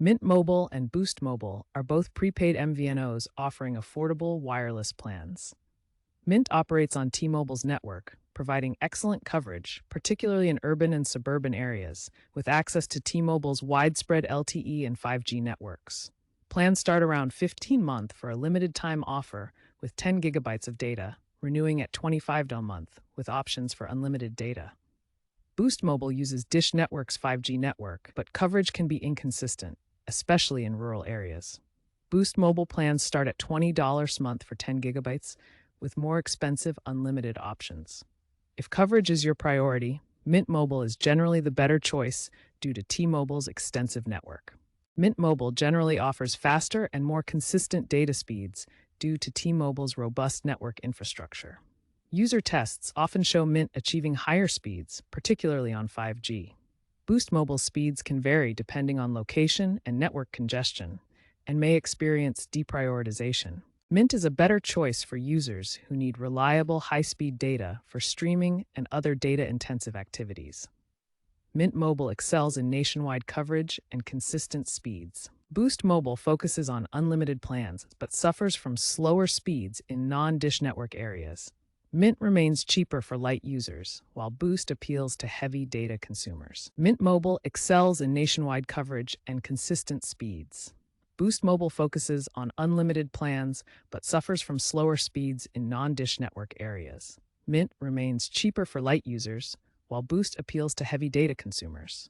Mint Mobile and Boost Mobile are both prepaid MVNOs offering affordable wireless plans. Mint operates on T-Mobile's network, providing excellent coverage, particularly in urban and suburban areas, with access to T-Mobile's widespread LTE and 5G networks. Plans start around 15 month for a limited time offer with 10 gigabytes of data, renewing at $25 a month with options for unlimited data. Boost Mobile uses Dish Network's 5G network, but coverage can be inconsistent, especially in rural areas. Boost Mobile plans start at $20 a month for 10 gigabytes, with more expensive unlimited options. If coverage is your priority, Mint Mobile is generally the better choice due to T-Mobile's extensive network. Mint Mobile generally offers faster and more consistent data speeds due to T-Mobile's robust network infrastructure. User tests often show Mint achieving higher speeds, particularly on 5G. Boost Mobile speeds can vary depending on location and network congestion, and may experience deprioritization. Mint is a better choice for users who need reliable high-speed data for streaming and other data-intensive activities. Mint Mobile excels in nationwide coverage and consistent speeds. Boost Mobile focuses on unlimited plans, but suffers from slower speeds in non-Dish network areas. Mint remains cheaper for light users, while Boost appeals to heavy data consumers. Mint Mobile excels in nationwide coverage and consistent speeds. Boost Mobile focuses on unlimited plans, but suffers from slower speeds in non-Dish network areas. Mint remains cheaper for light users, while Boost appeals to heavy data consumers.